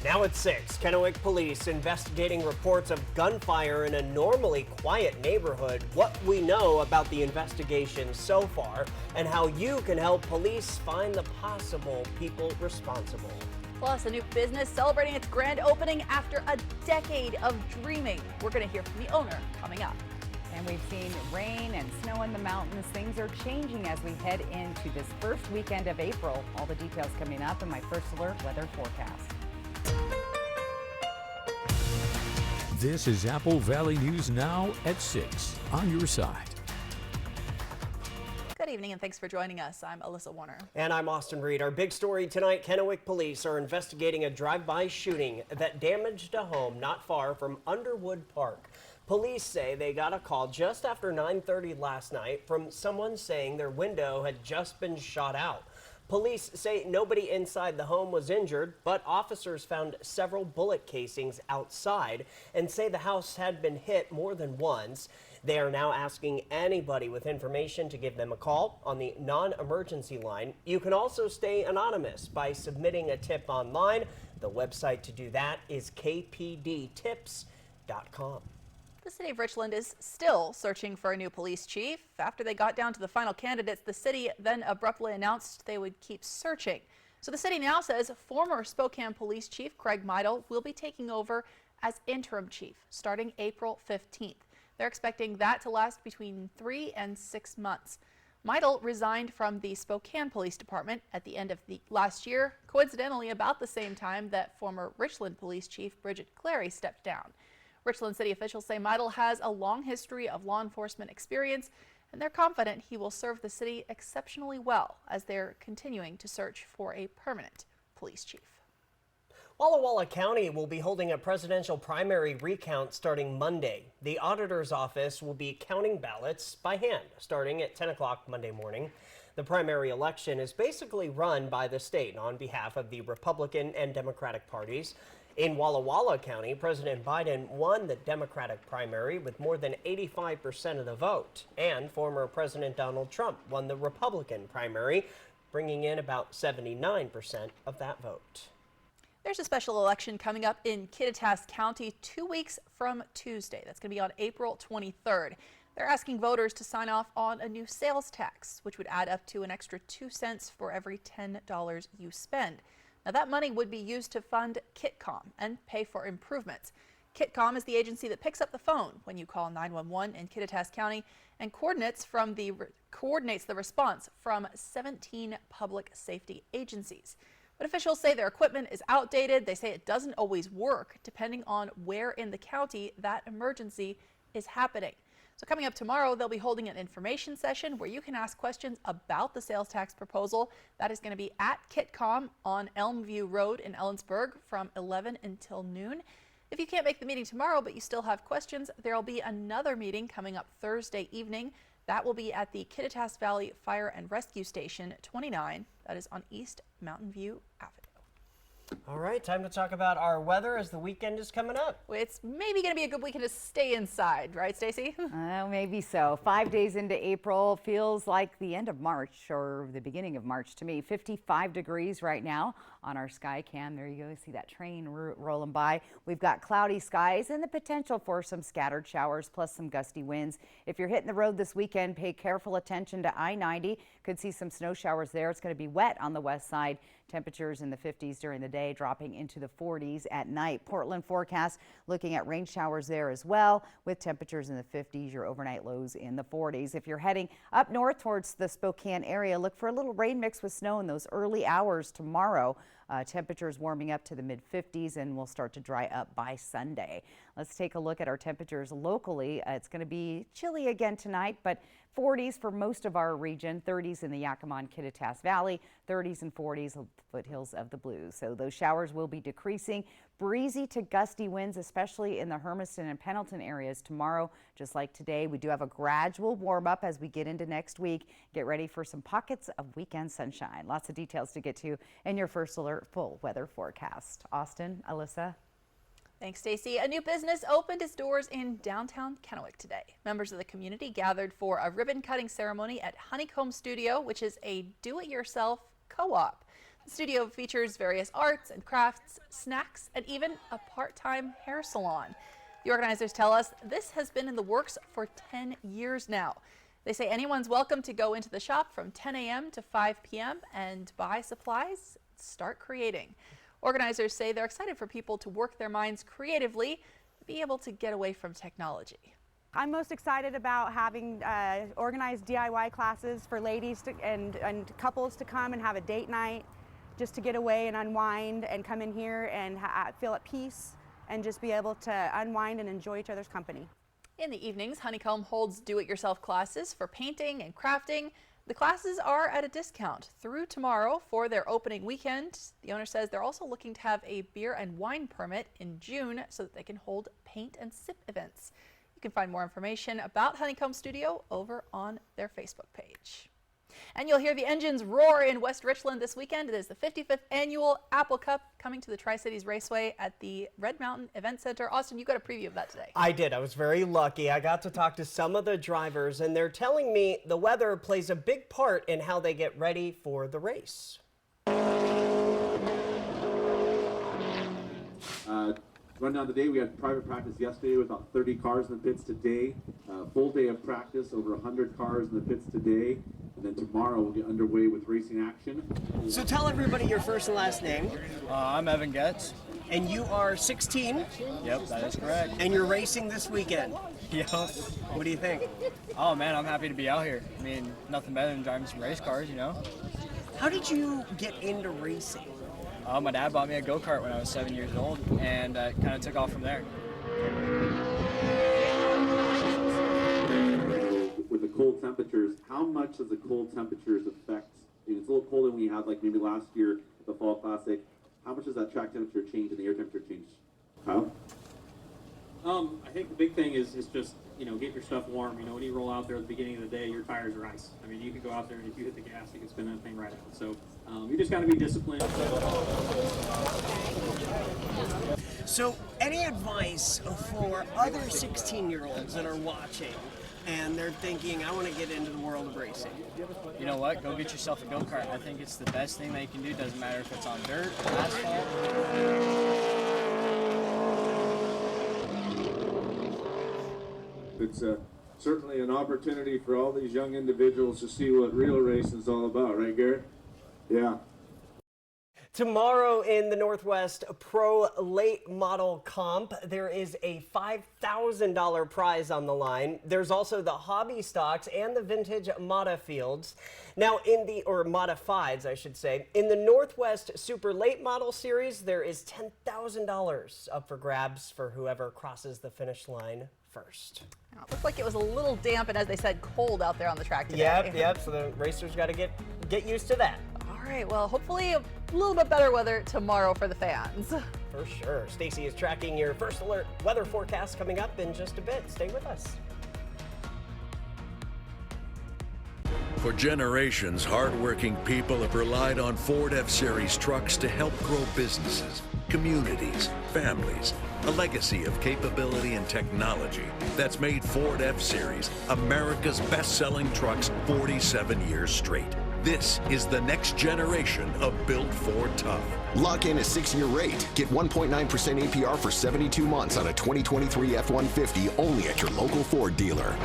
Now at 6, Kennewick police investigating reports of gunfire in a normally quiet neighborhood, what we know about the investigation so far, and how you can help police find the possible people responsible. Plus, a new business celebrating its grand opening after a decade of dreaming. We're going to hear from the owner coming up. And we've seen rain and snow in the mountains. Things are changing as we head into this first weekend of April. All the details coming up in my First Alert weather forecast. This is Apple Valley News Now at 6 on your side. Good evening and thanks for joining us. I'm Alyssa Warner. And I'm Austin Reed. Our big story tonight, Kennewick police are investigating a drive-by shooting that damaged a home not far from Underwood Park. Police say they got a call just after 9:30 last night from someone saying their window had just been shot out. Police say nobody inside the home was injured, but officers found several bullet casings outside and say the house had been hit more than once. They are now asking anybody with information to give them a call on the non-emergency line. You can also stay anonymous by submitting a tip online. The website to do that is kpdtips.com. The city of Richland is still searching for a new police chief. After they got down to the final candidates, the city then abruptly announced they would keep searching. So the city now says former Spokane Police Chief Craig Meidel will be taking over as interim chief starting April 15th. They're expecting that to last between 3 and 6 months. Meidel resigned from the Spokane Police Department at the end of the last year, coincidentally about the same time that former Richland Police Chief Bridget Clary stepped down. Richland city officials say Meidel has a long history of law enforcement experience, and they're confident he will serve the city exceptionally well as they're continuing to search for a permanent police chief. Walla Walla County will be holding a presidential primary recount starting Monday. The auditor's office will be counting ballots by hand starting at 10 o'clock Monday morning. The primary election is basically run by the state on behalf of the Republican and Democratic parties. In Walla Walla County, President Biden won the Democratic primary with more than 85% of the vote, and former President Donald Trump won the Republican primary, bringing in about 79% of that vote. There's a special election coming up in Kittitas County 2 weeks from Tuesday. That's going to be on April 23rd. They're asking voters to sign off on a new sales tax, which would add up to an extra 2 cents for every $10 you spend. Now, that money would be used to fund KitCom and pay for improvements. KitCom is the agency that picks up the phone when you call 911 in Kittitas County and coordinates the response from 17 public safety agencies. But officials say their equipment is outdated. They say it doesn't always work depending on where in the county that emergency is happening. So coming up tomorrow, they'll be holding an information session where you can ask questions about the sales tax proposal. That is going to be at KitCom on Elmview Road in Ellensburg from 11 until noon. If you can't make the meeting tomorrow, but you still have questions, there'll be another meeting coming up Thursday evening. That will be at the Kittitas Valley Fire and Rescue Station 29. That is on East Mountain View Avenue. All right, time to talk about our weather as the weekend is coming up. It's maybe going to be a good weekend to stay inside, right, Stacy? Maybe so. 5 days into April feels like the end of March or the beginning of March to me. 55 degrees right now on our sky cam. There you go. See that train rolling by. We've got cloudy skies and the potential for some scattered showers plus some gusty winds. If you're hitting the road this weekend, pay careful attention to I-90. Could see some snow showers there. It's going to be wet on the west side. Temperatures in the 50s during the day, dropping into the 40s at night. Portland forecast looking at rain showers there as well, with temperatures in the 50s, your overnight lows in the 40s. If you're heading up north towards the Spokane area, look for a little rain mix with snow in those early hours tomorrow. Temperatures warming up to the mid-50s and will start to dry up by Sunday. Let's take a look at our temperatures locally. It's going to be chilly again tonight, but 40s for most of our region, 30s in the Yakima and Kittitas Valley, 30s and 40s foothills of the Blues. So those showers will be decreasing. Breezy to gusty winds, especially in the Hermiston and Pendleton areas tomorrow. Just like today, we do have a gradual warm up as we get into next week. Get ready for some pockets of weekend sunshine. Lots of details to get to in your First Alert full weather forecast. Austin, Alyssa. Thanks, Stacy. A new business opened its doors in downtown Kennewick today. Members of the community gathered for a ribbon cutting ceremony at Honeycomb Studio, which is a do-it-yourself co-op. The studio features various arts and crafts, snacks, and even a part-time hair salon. The organizers tell us this has been in the works for 10 years now. They say anyone's welcome to go into the shop from 10 a.m. to 5 p.m. and buy supplies, start creating. Organizers say they're excited for people to work their minds creatively, be able to get away from technology. I'm most excited about having organized DIY classes for ladies and couples to come and have a date night, just to get away and unwind and come in here and feel at peace and just be able to unwind and enjoy each other's company. In the evenings, Honeycomb holds do-it-yourself classes for painting and crafting. The classes are at a discount through tomorrow for their opening weekend. The owner says they're also looking to have a beer and wine permit in June so that they can hold paint and sip events. You can find more information about Honeycomb Studio over on their Facebook page. And you'll hear the engines roar in West Richland this weekend. It is the 55th annual Apple Cup coming to the Tri-Cities Raceway at the Red Mountain Event Center. Austin, you got a preview of that today. I did. I was very lucky. I got to talk to some of the drivers, and they're telling me the weather plays a big part in how they get ready for the race. Run down the day, we had private practice yesterday with about 30 cars in the pits today. Full day of practice, over 100 cars in the pits today. And then tomorrow we'll get underway with racing action. So tell everybody your first and last name. I'm Evan Getz. And you are 16? Yep, that is correct. And you're racing this weekend. Yep. What do you think? Oh man, I'm happy to be out here. I mean, nothing better than driving some race cars, you know? How did you get into racing? My dad bought me a go-kart when I was 7 years old, and it kind of took off from there. With the cold temperatures, how much does the cold temperatures affect? I mean, it's a little colder when you had, like maybe last year, the Fall Classic. How much does that track temperature change and the air temperature change? Kyle? I think the big thing is just, get your stuff warm. When you roll out there at the beginning of the day, your tires are ice. I mean, you can go out there and if you hit the gas, you can spin that thing right out. So you just got to be disciplined. So any advice for other 16-year-olds that are watching and they're thinking, I want to get into the world of racing? You know what? Go get yourself a go-kart. I think it's the best thing that you can do. Doesn't matter if it's on dirt or asphalt. It's certainly an opportunity for all these young individuals to see what real racing is all about, right, Garrett? Yeah. Tomorrow in the Northwest Pro Late Model Comp, there is a $5,000 prize on the line. There's also the hobby stocks and the vintage modifieds. Now or modifieds, I should say. In the Northwest Super Late Model Series, there is $10,000 up for grabs for whoever crosses the finish line first. Now, it looked like it was a little damp and, as they said, cold out there on the track today. Yep. So the racers got to get used to that. All right, well, hopefully a little bit better weather tomorrow for the fans. For sure. Stacy is tracking your first alert weather forecast coming up in just a bit. Stay with us. For generations, hardworking people have relied on Ford F-Series trucks to help grow businesses, communities, families, a legacy of capability and technology that's made Ford F-Series America's best-selling trucks 47 years straight. This is the next generation of Built Ford Tough. Lock in a 6-year rate. Get 1.9% APR for 72 months on a 2023 F-150 only at your local Ford dealer.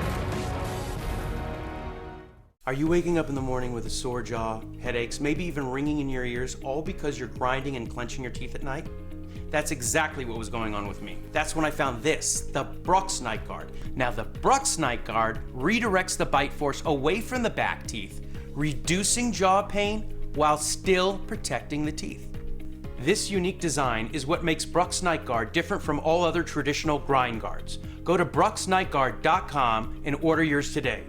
Are you waking up in the morning with a sore jaw, headaches, maybe even ringing in your ears, all because you're grinding and clenching your teeth at night? That's exactly what was going on with me. That's when I found this, the Brux Night Guard. Now the Brux Night Guard redirects the bite force away from the back teeth, reducing jaw pain while still protecting the teeth. This unique design is what makes Brux Night Guard different from all other traditional grind guards. Go to bruxnightguard.com and order yours today.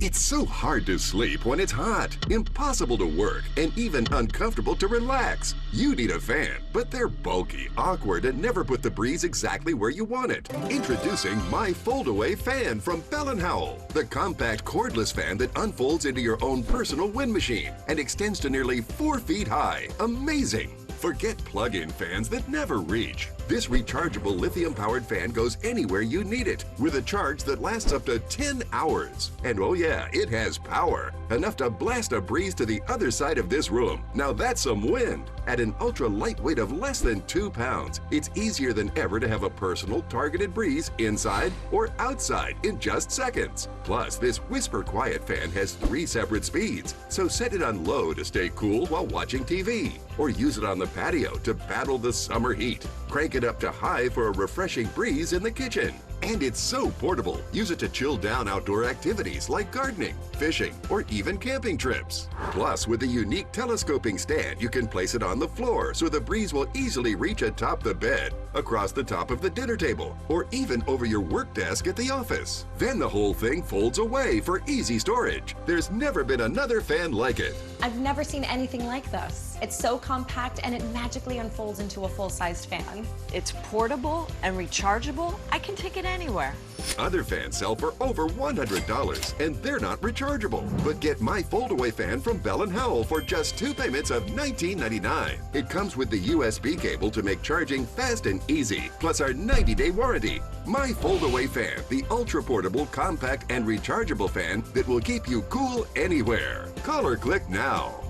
It's so hard to sleep when it's hot, impossible to work, and even uncomfortable to relax. You need a fan, but they're bulky, awkward, and never put the breeze exactly where you want it. Introducing my fold-away fan from Bell & Howell, the compact cordless fan that unfolds into your own personal wind machine and extends to nearly 4 feet high. Amazing! Forget plug-in fans that never reach. This rechargeable lithium-powered fan goes anywhere you need it with a charge that lasts up to 10 hours. And oh yeah, it has power, enough to blast a breeze to the other side of this room. Now that's some wind. At an ultra lightweight of less than 2 pounds, it's easier than ever to have a personal targeted breeze inside or outside in just seconds. Plus, this whisper quiet fan has 3 separate speeds, so set it on low to stay cool while watching TV, or use it on the patio to battle the summer heat. Crank it up to high for a refreshing breeze in the kitchen. And it's so portable. Use it to chill down outdoor activities like gardening, fishing, or even camping trips. Plus, with a unique telescoping stand, you can place it on the floor so the breeze will easily reach atop the bed, across the top of the dinner table, or even over your work desk at the office. Then the whole thing folds away for easy storage. There's never been another fan like it. I've never seen anything like this. It's so compact and it magically unfolds into a full-sized fan. It's portable and rechargeable. I can take it anywhere. Other fans sell for over $100, and they're not rechargeable. But get my fold-away fan from Bell & Howell for just 2 payments of $19.99. It comes with the USB cable to make charging fast and easy, plus our 90-day warranty. My fold-away fan, the ultra-portable, compact, and rechargeable fan that will keep you cool anywhere. Call or click now.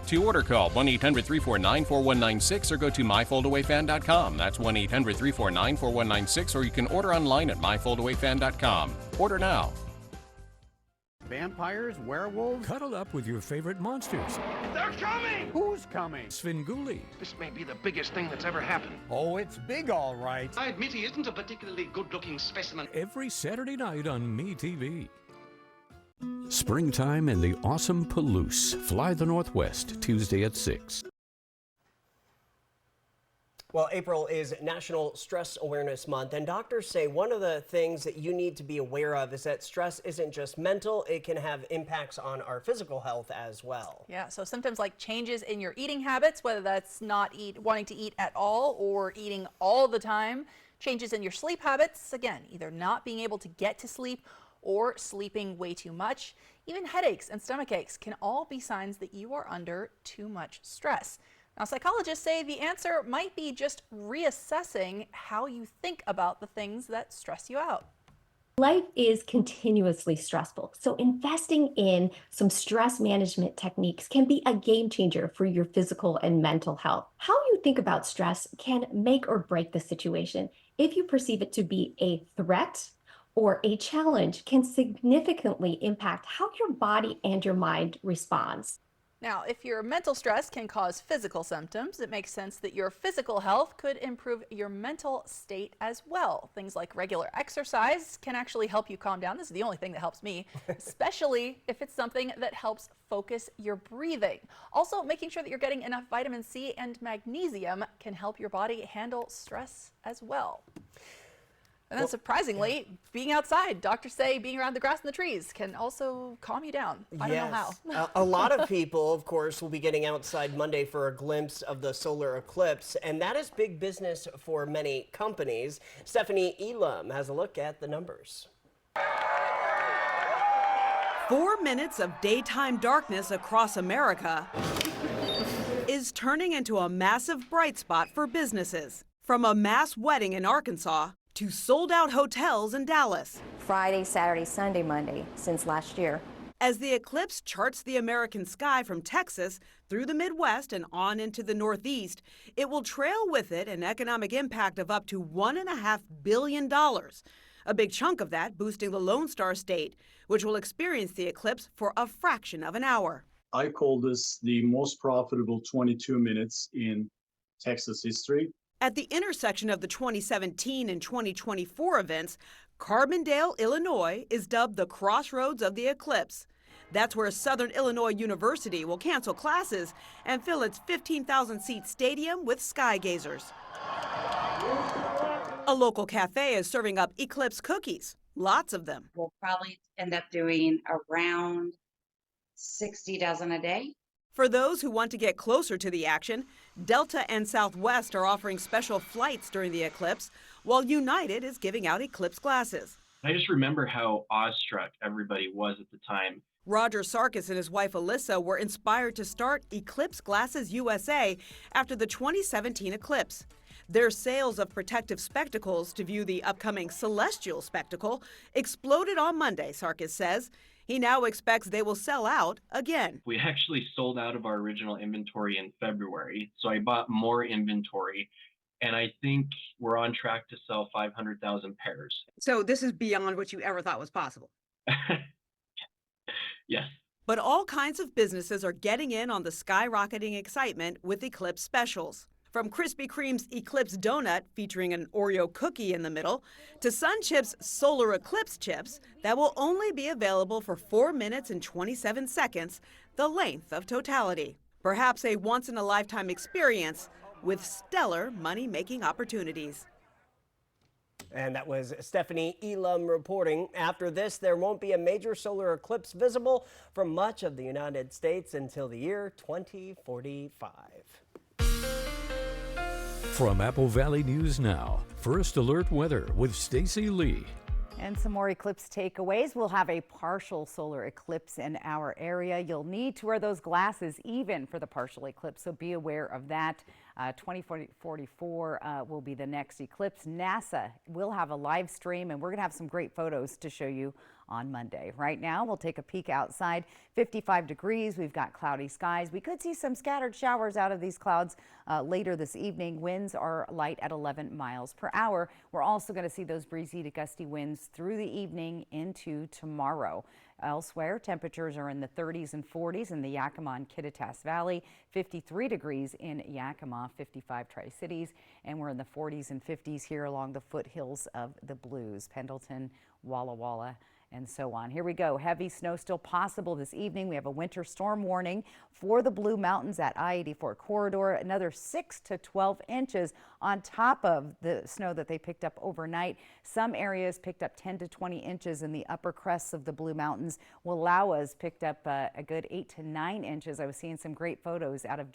To order, call 1-800-349-4196 or go to myfoldawayfan.com. That's 1-800-349-4196, or you can order online at myfoldawayfan.com. Order now. Vampires, werewolves. Cuddle up with your favorite monsters. They're coming! Who's coming? Svengoolie. This may be the biggest thing that's ever happened. Oh, it's big, all right. I admit he isn't a particularly good-looking specimen. Every Saturday night on MeTV. Springtime and the awesome Palouse. Fly the Northwest, Tuesday at 6. Well, April is National Stress Awareness Month, and doctors say one of the things that you need to be aware of is that stress isn't just mental, it can have impacts on our physical health as well. Yeah, so symptoms like changes in your eating habits, whether that's not wanting to eat at all or eating all the time, changes in your sleep habits, again, either not being able to get to sleep or sleeping way too much, even headaches and stomach aches can all be signs that you are under too much stress. Now, psychologists say the answer might be just reassessing how you think about the things that stress you out. Life is continuously stressful, so investing in some stress management techniques can be a game changer for your physical and mental health. How you think about stress can make or break the situation. If you perceive it to be a threat or a challenge, can significantly impact how your body and your mind responds. Now, if your mental stress can cause physical symptoms, it makes sense that your physical health could improve your mental state as well. Things like regular exercise can actually help you calm down. This is the only thing that helps me, especially if it's something that helps focus your breathing. Also, making sure that you're getting enough vitamin C and magnesium can help your body handle stress as well. And then surprisingly, being outside, doctors say being around the grass and the trees can also calm you down. I don't know how. A lot of people, of course, will be getting outside Monday for a glimpse of the solar eclipse, and that is big business for many companies. Stephanie Elam has a look at the numbers. 4 minutes of daytime darkness across America is turning into a massive bright spot for businesses. From a mass wedding in Arkansas to sold-out hotels in Dallas. Friday, Saturday, Sunday, Monday since last year. As the eclipse charts the American sky from Texas through the Midwest and on into the Northeast, it will trail with it an economic impact of up to $1.5 billion. A big chunk of that boosting the Lone Star State, which will experience the eclipse for a fraction of an hour. I call this the most profitable 22 minutes in Texas history. At the intersection of the 2017 and 2024 events, Carbondale, Illinois is dubbed the crossroads of the eclipse. That's where Southern Illinois University will cancel classes and fill its 15,000-seat stadium with skygazers. A local cafe is serving up eclipse cookies, lots of them. We'll probably end up doing around 60 dozen a day. For those who want to get closer to the action, Delta and Southwest are offering special flights during the eclipse, while United is giving out eclipse glasses. I just remember how awestruck everybody was at the time Roger Sarkis and his wife Alyssa were inspired to start Eclipse Glasses USA after the 2017 eclipse. Their sales of protective spectacles to view the upcoming celestial spectacle exploded on Monday, Sarkis says. He now expects they will sell out again. We actually sold out of our original inventory in February, so I bought more inventory, and I think we're on track to sell 500,000 pairs. So this is beyond what you ever thought was possible. Yes. But all kinds of businesses are getting in on the skyrocketing excitement with Eclipse specials. From Krispy Kreme's Eclipse Donut featuring an Oreo cookie in the middle, to SunChip's Solar Eclipse chips that will only be available for 4 minutes and 27 seconds, the length of totality. Perhaps a once-in-a-lifetime experience with stellar money-making opportunities. And that was Stephanie Elam reporting. After this, there won't be a major solar eclipse visible from much of the United States until the year 2045. From Apple Valley News Now, First Alert Weather with Stacy Lee. And some more eclipse takeaways. We'll have a partial solar eclipse in our area. You'll need to wear those glasses even for the partial eclipse, so be aware of that. 2044 will be the next eclipse. NASA will have a live stream, and we're going to have some great photos to show you on Monday. Right now, we'll take a peek outside. 55 degrees. We've got cloudy skies. We could see some scattered showers out of these clouds later this evening. Winds are light at 11 miles per hour. We're also going to see those breezy to gusty winds through the evening into tomorrow. Elsewhere, temperatures are in the 30s and 40s in the Yakima and Kittitas Valley, 53 degrees in Yakima, 55 Tri-Cities, and we're in the 40s and 50s here along the foothills of the Blues, Pendleton, Walla Walla, and so on. Here we go. Heavy snow still possible this evening. We have a winter storm warning for the Blue Mountains at I-84 corridor. Another 6 to 12 inches on top of the snow that they picked up overnight. Some areas picked up 10 to 20 inches in the upper crests of the Blue Mountains. Wallowas picked up a good 8 to 9 inches. I was seeing some great photos out of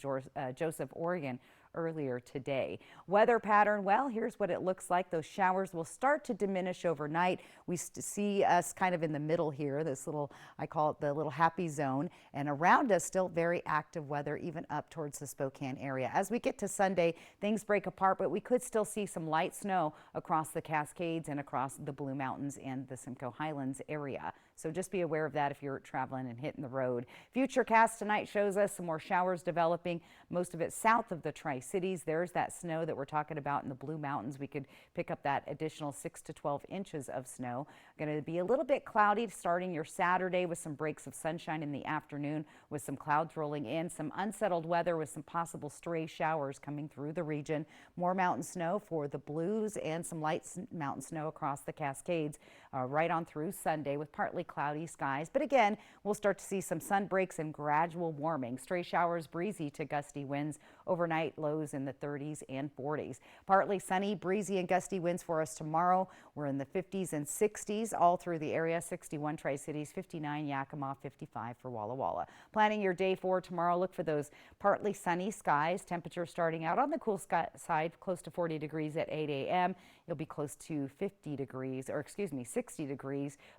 Joseph, Oregon earlier today. Weather pattern, well, here's what it looks like. Those showers will start to diminish overnight. We see us kind of in the middle here, this little, I call it the little happy zone, and around us still very active weather even up towards the Spokane area. As we get to Sunday, things break apart, but we could still see some light snow across the Cascades and across the Blue Mountains and the Simcoe Highlands area. So just be aware of that if you're traveling and hitting the road. Futurecast tonight shows us some more showers developing, most of it south of the Tri-Cities. There's that snow that we're talking about in the Blue Mountains. We could pick up that additional 6 to 12 inches of snow. Going to be a little bit cloudy starting your Saturday with some breaks of sunshine in the afternoon with some clouds rolling in, some unsettled weather with some possible stray showers coming through the region. More mountain snow for the Blues and some light mountain snow across the Cascades right on through Sunday with partly cloudy skies. But again, we'll start to see some sun breaks and gradual warming. Stray showers, breezy to gusty winds. Overnight lows in the 30s and 40s. Partly sunny, breezy and gusty winds for us tomorrow. We're in the 50s and 60s all through the area. 61 Tri-Cities, 59 Yakima, 55 for Walla Walla. Planning your day for tomorrow, look for those partly sunny skies. Temperature starting out on the cool side, close to 40 degrees at 8 a.m. You'll be close to 60 degrees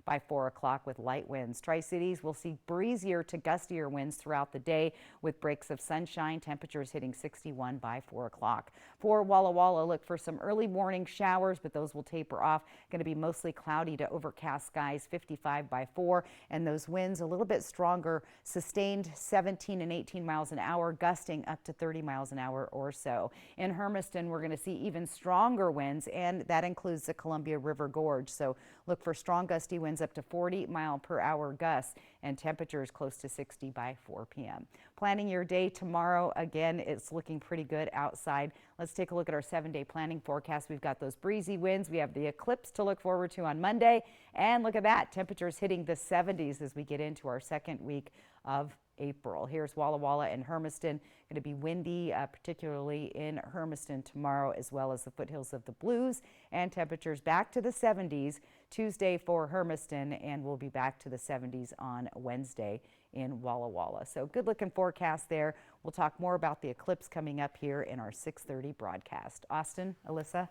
by 4 o'clock with light winds. Tri-Cities will see breezier to gustier winds throughout the day with breaks of sunshine. Temperatures hitting 61 by 4 o'clock. For Walla Walla, look for some early morning showers, but those will taper off. Going to be mostly cloudy to overcast skies, 55 by 4, and those winds a little bit stronger, sustained 17 and 18 miles an hour, gusting up to 30 miles an hour or so. In Hermiston, we're going to see even stronger winds, and that includes the Columbia River Gorge. So look for strong gusty winds up to 40 mile per hour gusts and temperatures close to 60 by 4 p.m. Planning your day tomorrow, again, it's looking pretty good outside. Let's take a look at our 7-day planning forecast. We've got those breezy winds. We have the eclipse to look forward to on Monday. And look at that, temperatures hitting the 70s as we get into our second week of April. Here's Walla Walla and Hermiston. Going to be windy, particularly in Hermiston tomorrow, as well as the foothills of the Blues, and temperatures back to the 70s Tuesday for Hermiston, and we'll be back to the 70s on Wednesday in Walla Walla. So good looking forecast there. We'll talk more about the eclipse coming up here in our 6:30 broadcast. Austin, Alyssa.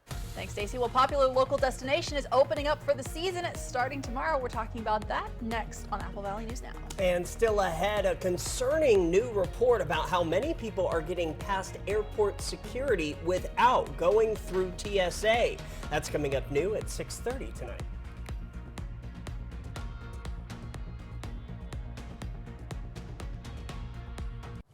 Thanks, Stacey. Well, popular local destination is opening up for the season. It's starting tomorrow. We're talking about that next on Apple Valley News Now. And still ahead, a concerning new report about how many people are getting past airport security without going through TSA. That's coming up new at 6:30 tonight.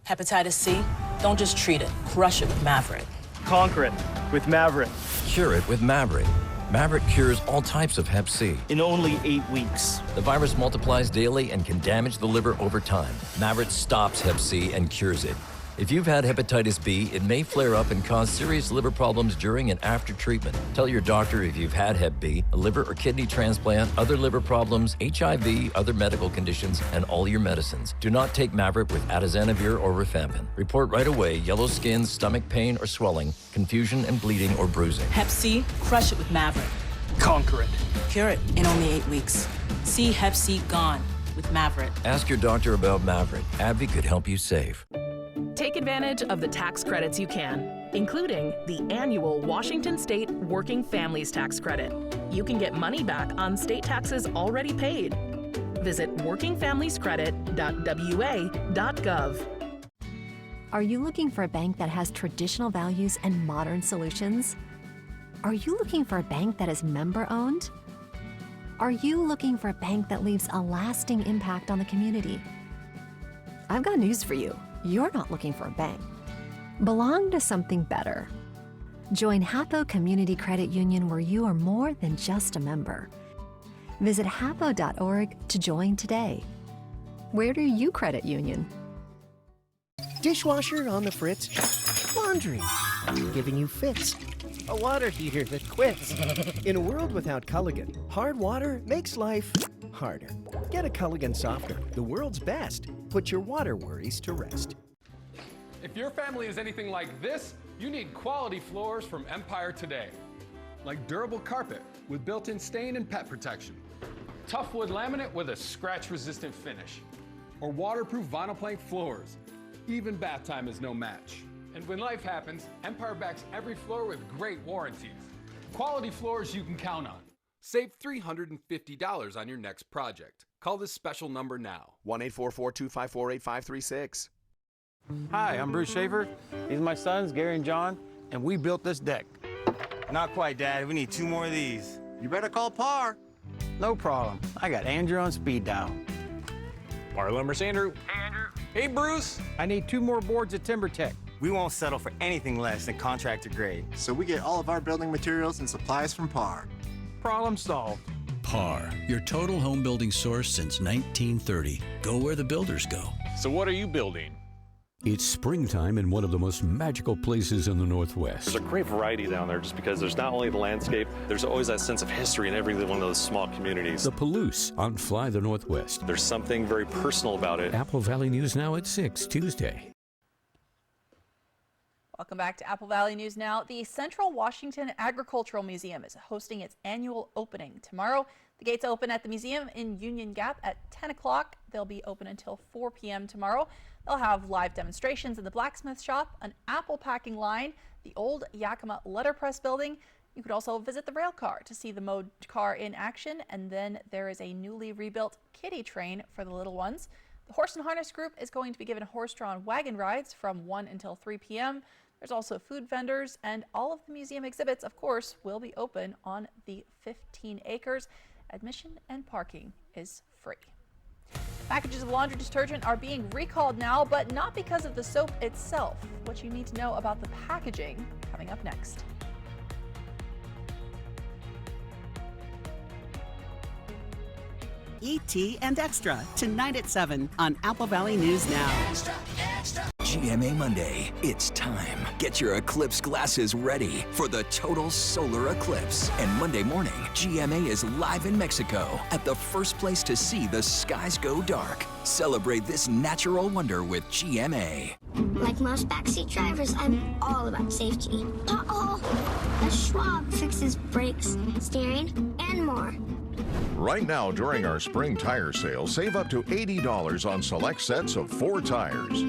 Hepatitis C? Don't just treat it. Crush it with Maverick. Conquer it with Maverick. Cure it with Maverick. Maverick cures all types of Hep C. In only 8 weeks. The virus multiplies daily and can damage the liver over time. Maverick stops Hep C and cures it. If you've had hepatitis B, it may flare up and cause serious liver problems during and after treatment. Tell your doctor if you've had Hep B, a liver or kidney transplant, other liver problems, HIV, other medical conditions, and all your medicines. Do not take Maverick with atazanavir or rifampin. Report right away yellow skin, stomach pain or swelling, confusion and bleeding or bruising. Hep C? Crush it with Maverick. Conquer it. Cure it in only 8 weeks. See Hep C gone with Maverick. Ask your doctor about Maverick. AbbVie could help you save. Take advantage of the tax credits you can, including the annual Washington State Working Families Tax Credit. You can get money back on state taxes already paid. Visit workingfamiliescredit.wa.gov. Are you looking for a bank that has traditional values and modern solutions? Are you looking for a bank that is member-owned? Are you looking for a bank that leaves a lasting impact on the community? I've got news for you. You're not looking for a bank. Belong to something better. Join Hapo Community Credit Union, where you are more than just a member. Visit hapo.org to join today. Where do you credit union? Dishwasher on the fritz. Laundry giving you fits. A water heater that quits. In a world without Culligan, hard water makes life harder. Get a Culligan softener, the world's best. Put your water worries to rest. If your family is anything like this, you need quality floors from Empire today. Like durable carpet with built-in stain and pet protection. Tough wood laminate with a scratch-resistant finish. Or waterproof vinyl plank floors. Even bath time is no match. And when life happens, Empire backs every floor with great warranties. Quality floors you can count on. Save $350 on your next project. Call this special number now. 1-844-254-8536. Hi, I'm Bruce Schaefer. These are my sons, Gary and John, and we built this deck. Not quite, Dad. We need 2 more of these. You better call Par. No problem. I got Andrew on speed dial. Par Lumber's Andrew. Hey, Andrew. Hey, Bruce. I need 2 more boards at TimberTech. We won't settle for anything less than contractor grade. So we get all of our building materials and supplies from Par. Problem solved. Par, your total home building source since 1930. Go where the builders go. So what are you building? It's springtime in one of the most magical places in the Northwest. There's a great variety down there just because there's not only the landscape, there's always that sense of history in every one of those small communities. The Palouse on Fly the Northwest. There's something very personal about it. Apple Valley News Now at 6 Tuesday. Welcome back to Apple Valley News Now. The Central Washington Agricultural Museum is hosting its annual opening tomorrow. The gates open at the museum in Union Gap at 10 o'clock. They'll be open until 4 p.m. tomorrow. They'll have live demonstrations in the blacksmith shop, an apple packing line, the old Yakima letterpress building. You could also visit the rail car to see the mode car in action, and then there is a newly rebuilt kiddie train for the little ones. The Horse and Harness Group is going to be given horse-drawn wagon rides from 1 until 3 p.m. There's also food vendors, and all of the museum exhibits, of course, will be open on the 15 acres. Admission and parking is free. Packages of laundry detergent are being recalled now, but not because of the soap itself. What you need to know about the packaging coming up next. E.T. and Extra, tonight at 7 on Apple Valley News Now. Extra, extra. GMA Monday, it's time. Get your Eclipse glasses ready for the total solar eclipse. And Monday morning, GMA is live in Mexico at the first place to see the skies go dark. Celebrate this natural wonder with GMA. Like most backseat drivers, I'm all about safety. Uh-oh! A Schwab fixes brakes, steering, and more. Right now, during our spring tire sale, save up to $80 on select sets of 4 tires.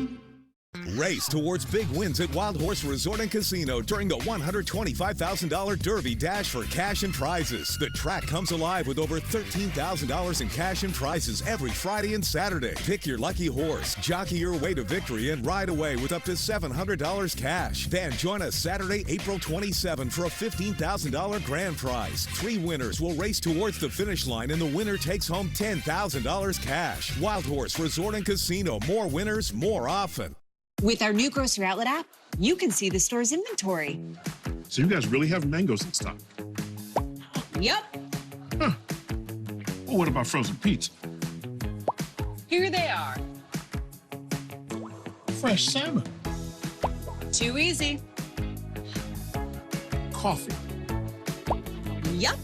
Race towards big wins at Wild Horse Resort and Casino during the $125,000 Derby Dash for cash and prizes. The track comes alive with over $13,000 in cash and prizes every Friday and Saturday. Pick your lucky horse, jockey your way to victory, and ride away with up to $700 cash. Then join us Saturday, April 27 for a $15,000 grand prize. 3 winners will race towards the finish line, and the winner takes home $10,000 cash. Wild Horse Resort and Casino. More winners, more often. With our new grocery outlet app, you can see the store's inventory. So you guys really have mangoes in stock? Yep. Huh. Well, what about frozen pizza? Here they are. Fresh salmon. Too easy. Coffee. Yep.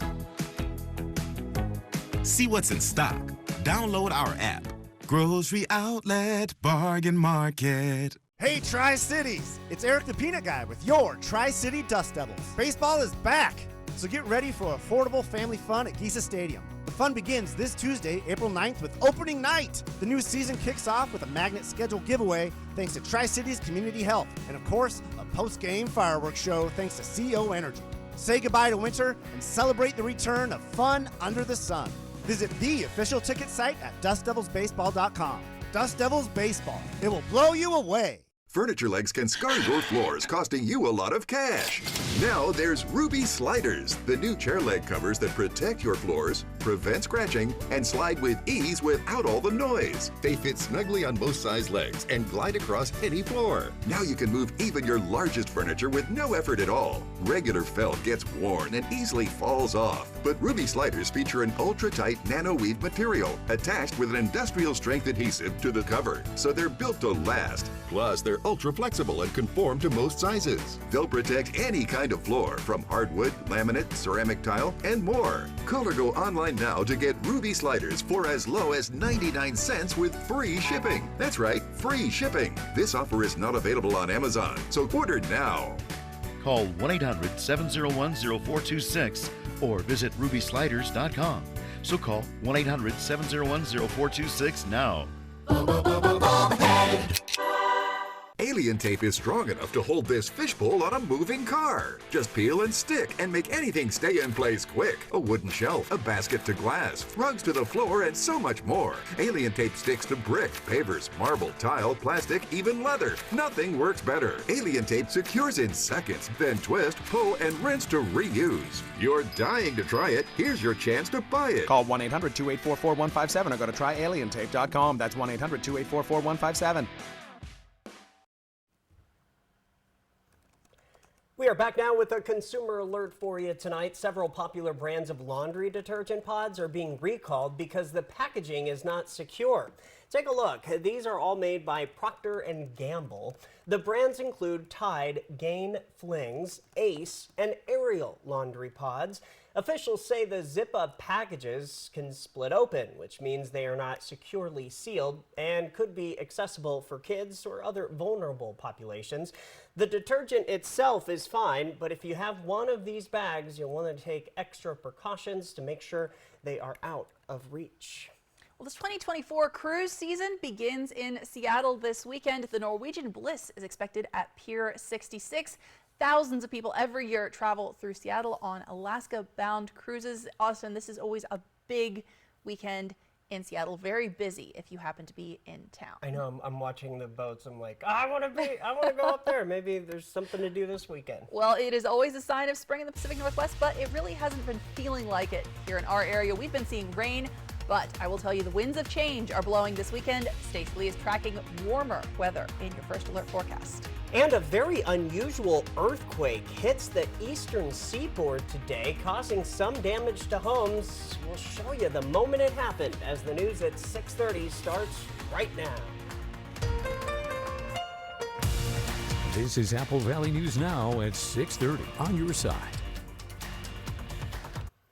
See what's in stock. Download our app. Grocery Outlet Bargain Market. Hey, Tri-Cities! It's Eric the Peanut Guy with your Tri-City Dust Devils. Baseball is back, so get ready for affordable family fun at Giza Stadium. The fun begins this Tuesday, April 9th with opening night. The new season kicks off with a magnet schedule giveaway thanks to Tri-Cities Community Health, and of course, a post-game fireworks show thanks to CO Energy. Say goodbye to winter and celebrate the return of fun under the sun. Visit the official ticket site at dustdevilsbaseball.com. Dust Devils Baseball. It will blow you away. Furniture legs can scar your floors, costing you a lot of cash. Now there's Ruby Sliders, the new chair leg covers that protect your floors, prevent scratching, and slide with ease without all the noise. They fit snugly on both size legs and glide across any floor. Now you can move even your largest furniture with no effort at all. Regular felt gets worn and easily falls off, but Ruby Sliders feature an ultra-tight nano-weave material attached with an industrial-strength adhesive to the cover, so they're built to last. Plus, they're ultra-flexible and conform to most sizes. They'll protect any kind of floor, from hardwood, laminate, ceramic tile, and more. Call or go online now to get Ruby Sliders for as low as 99 cents with free shipping. That's right, free shipping. This offer is not available on Amazon, so order now. Call 1-800-701-0426 or visit rubysliders.com. So call 1-800-701-0426 now. Alien tape is strong enough to hold this fishbowl on a moving car. Just peel and stick and make anything stay in place quick. A wooden shelf, a basket to glass, rugs to the floor, and so much more. Alien tape sticks to brick, pavers, marble, tile, plastic, even leather. Nothing works better. Alien tape secures in seconds, then twist, pull, and rinse to reuse. You're dying to try it. Here's your chance to buy it. Call 1-800-284-4157 or go to tryalientape.com. That's 1-800-284-4157. We are back now with a consumer alert for you tonight. Several popular brands of laundry detergent pods are being recalled because the packaging is not secure. Take a look. These are all made by Procter & Gamble. The brands include Tide, Gain Flings, Ace, and Ariel laundry pods. Officials say the zip-up packages can split open, which means they are not securely sealed and could be accessible for kids or other vulnerable populations. The detergent itself is fine, but if you have one of these bags, you'll want to take extra precautions to make sure they are out of reach. Well, this 2024 cruise season begins in Seattle this weekend. The Norwegian Bliss is expected at Pier 66. Thousands of people every year travel through Seattle on Alaska-bound cruises. Austin, this is always a big weekend in Seattle. Very busy if you happen to be in town. I know. I'm watching the boats. I'm like, I want to go up there. Maybe there's something to do this weekend. Well, it is always a sign of spring in the Pacific Northwest, but it really hasn't been feeling like it here in our area. We've been seeing rain, but I will tell you the winds of change are blowing this weekend. Stacey Lee is tracking warmer weather in your first alert forecast. And a very unusual earthquake hits the eastern seaboard today, causing some damage to homes. We'll show you the moment it happened as the news at 6:30 starts right now. This is Apple Valley News Now at 6:30 on your side.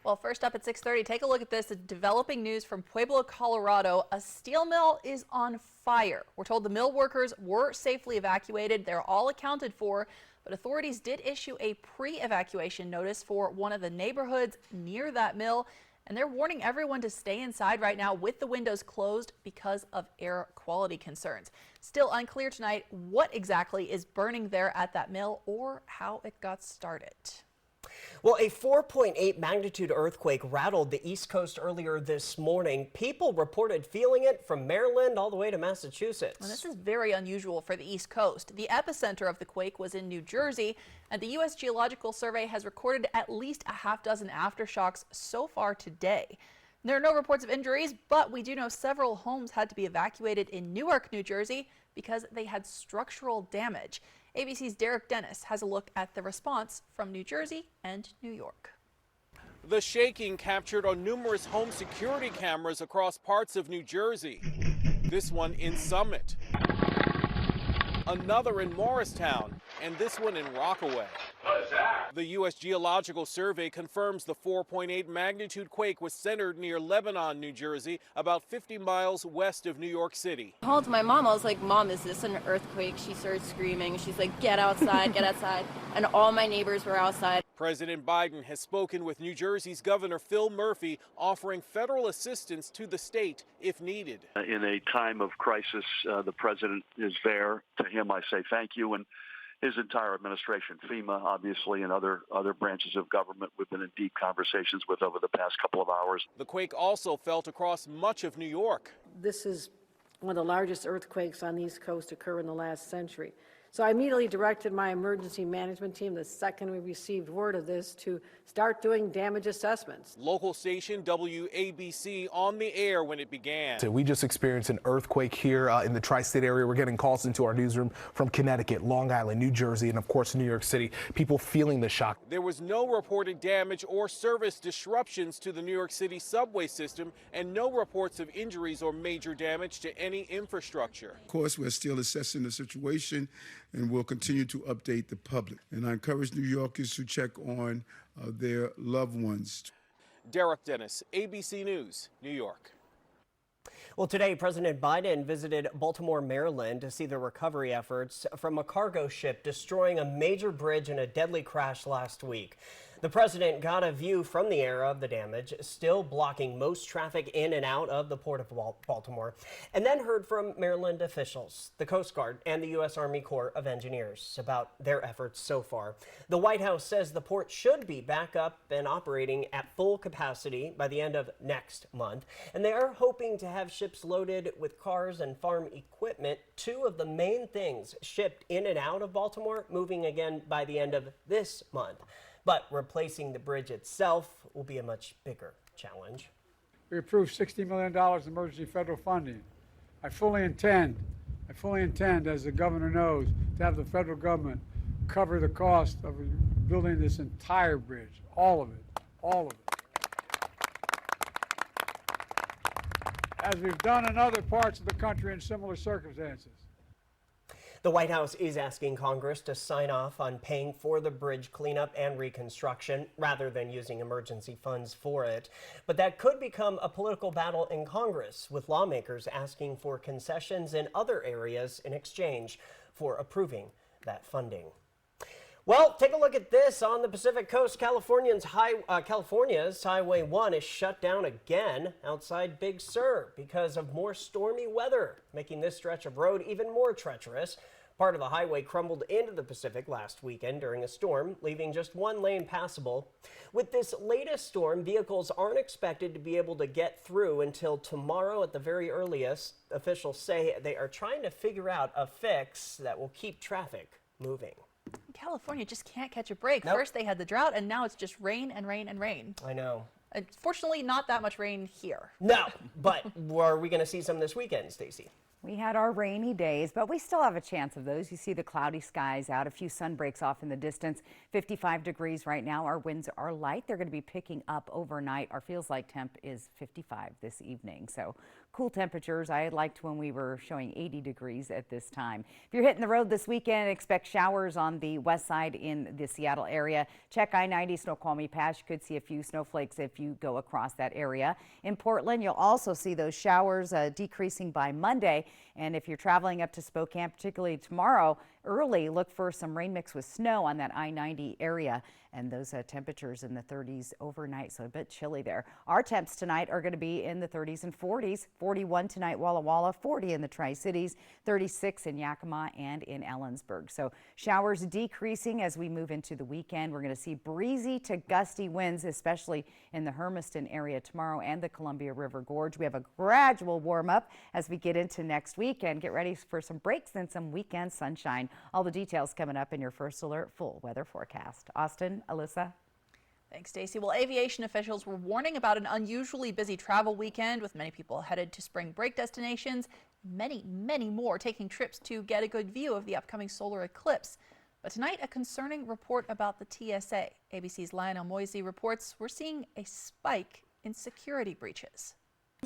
Well, first up at 6:30, take a look at this. Developing news from Pueblo, Colorado. A steel mill is on fire. We're told the mill workers were safely evacuated. They're all accounted for, but authorities did issue a pre-evacuation notice for one of the neighborhoods near that mill. and they're warning everyone to stay inside right now with the windows closed because of air quality concerns. Still unclear tonight what exactly is burning there at that mill or how it got started. Well, a 4.8 magnitude earthquake rattled the East Coast earlier this morning. People reported feeling it from Maryland all the way to Massachusetts. Well, this is very unusual for the East Coast. The epicenter of the quake was in New Jersey, and the U.S. Geological Survey has recorded at least a half dozen aftershocks so far today. There are no reports of injuries, but we do know several homes had to be evacuated in Newark, New Jersey, because they had structural damage. ABC's Derek Dennis has a look at the response from New Jersey and New York. The shaking captured on numerous home security cameras across parts of New Jersey. This one in Summit, another in Morristown, and this one in Rockaway. The U.S. Geological Survey confirms the 4.8 magnitude quake was centered near Lebanon, New Jersey, about 50 miles west of New York City. I called my mom. I was like, Mom, is this an earthquake? She started screaming. She's like, get outside, get outside. And all my neighbors were outside. President Biden has spoken with New Jersey's Governor Phil Murphy, offering federal assistance to the state if needed. In a time of crisis, the president is there. To him, I say thank you. And his entire administration, FEMA, obviously, and other branches of government we've been in deep conversations with over the past couple of hours. The quake also felt across much of New York. This is one of the largest earthquakes on the East Coast to occur in the last century. So I immediately directed my emergency management team the second we received word of this to start doing damage assessments. Local station WABC on the air when it began. So we just experienced an earthquake here in the tri-state area. We're getting calls into our newsroom from Connecticut, Long Island, New Jersey, and of course New York City. People feeling the shock. There was no reported damage or service disruptions to the New York City subway system and no reports of injuries or major damage to any infrastructure. Of course, we're still assessing the situation and we'll continue to update the public. And I encourage New Yorkers to check on their loved ones. Derek Dennis, ABC News, New York. Well, today, President Biden visited Baltimore, Maryland to see the recovery efforts from a cargo ship destroying a major bridge in a deadly crash last week. The president got a view from the area of the damage, still blocking most traffic in and out of the Port of Baltimore, and then heard from Maryland officials, the Coast Guard, and the U.S. Army Corps of Engineers about their efforts so far. The White House says the port should be back up and operating at full capacity by the end of next month, and they are hoping to have ships loaded with cars and farm equipment, two of the main things shipped in and out of Baltimore, moving again by the end of this month. But replacing the bridge itself will be a much bigger challenge. We approved $60 million in emergency federal funding. I fully intend, as the governor knows, to have the federal government cover the cost of building this entire bridge, all of it. As we've done in other parts of the country in similar circumstances. The White House is asking Congress to sign off on paying for the bridge cleanup and reconstruction rather than using emergency funds for it. But that could become a political battle in Congress, with lawmakers asking for concessions in other areas in exchange for approving that funding. Well, take a look at this. On the Pacific Coast, California's Highway 1 is shut down again outside Big Sur because of more stormy weather, making this stretch of road even more treacherous. Part of the highway crumbled into the Pacific last weekend during a storm, leaving just one lane passable. With this latest storm, vehicles aren't expected to be able to get through until tomorrow at the very earliest. Officials say they are trying to figure out a fix that will keep traffic moving. California just can't catch a break. Nope. First they had the drought, and now it's just rain and rain and rain. I know. Fortunately, not that much rain here. No, but are we going to see some this weekend, Stacey? We had our rainy days, but we still have a chance of those. You see the cloudy skies out, a few sun breaks off in the distance. 55 degrees right now. Our winds are light. They're going to be picking up overnight. Our feels like temp is 55 this evening. So cool temperatures. I liked when we were showing 80 degrees at this time. If you're hitting the road this weekend, expect showers on the west side in the Seattle area. Check I-90 Snoqualmie Pass. You could see a few snowflakes if you go across that area. In Portland, you'll also see those showers decreasing by Monday. And if you're traveling up to Spokane, particularly tomorrow, early. Look for some rain mixed with snow on that I-90 area, and those temperatures in the 30s overnight, so a bit chilly there. Our temps tonight are going to be in the 30s and 40s. 41 tonight, Walla Walla, 40 in the Tri-Cities, 36 in Yakima and in Ellensburg. So showers decreasing as we move into the weekend. We're going to see breezy to gusty winds, especially in the Hermiston area tomorrow and the Columbia River Gorge. We have a gradual warm up as we get into next weekend. Get ready for some breaks and some weekend sunshine. All the details coming up in your First Alert full weather forecast. Austin, Alyssa. Thanks, Stacey. Well, aviation officials were warning about an unusually busy travel weekend with many people headed to spring break destinations, many more taking trips to get a good view of the upcoming solar eclipse. But tonight, a concerning report about the TSA. ABC's Lionel Moisey reports we're seeing a spike in security breaches.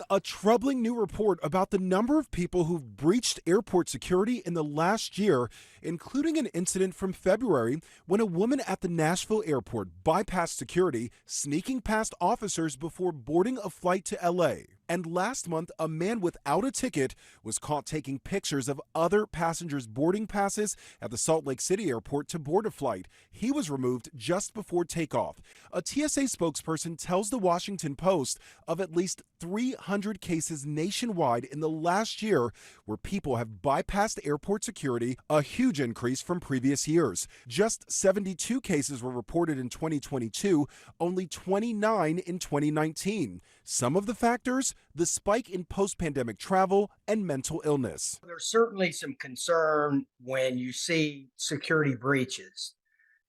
A troubling new report about the number of people who've breached airport security in the last year, including an incident from February when a woman at the Nashville airport bypassed security, sneaking past officers before boarding a flight to LA. And last month, a man without a ticket was caught taking pictures of other passengers' boarding passes at the Salt Lake City airport to board a flight. He was removed just before takeoff. A TSA spokesperson tells the Washington Post of at least 300 cases nationwide in the last year where people have bypassed airport security, a huge increase from previous years. Just 72 cases were reported in 2022, only 29 in 2019. Some of the factors, the spike in post-pandemic travel and mental illness. There's certainly some concern when you see security breaches.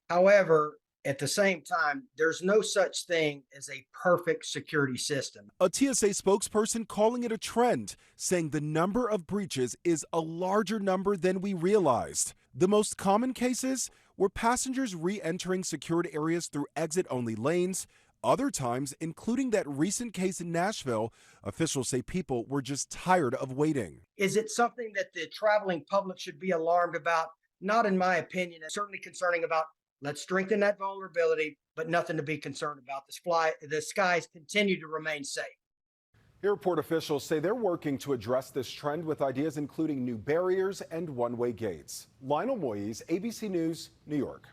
However, at the same time, there's no such thing as a perfect security system. A TSA spokesperson calling it a trend, saying the number of breaches is a larger number than we realized. The most common cases were passengers re-entering secured areas through exit-only lanes. Other times, including that recent case in Nashville, officials say people were just tired of waiting. Is it something that the traveling public should be alarmed about? Not in my opinion. It's certainly concerning about, let's strengthen that vulnerability, but nothing to be concerned about. The skies continue to remain safe. Airport officials say they're working to address this trend with ideas including new barriers and one-way gates. Lionel Moyes, ABC News, New York.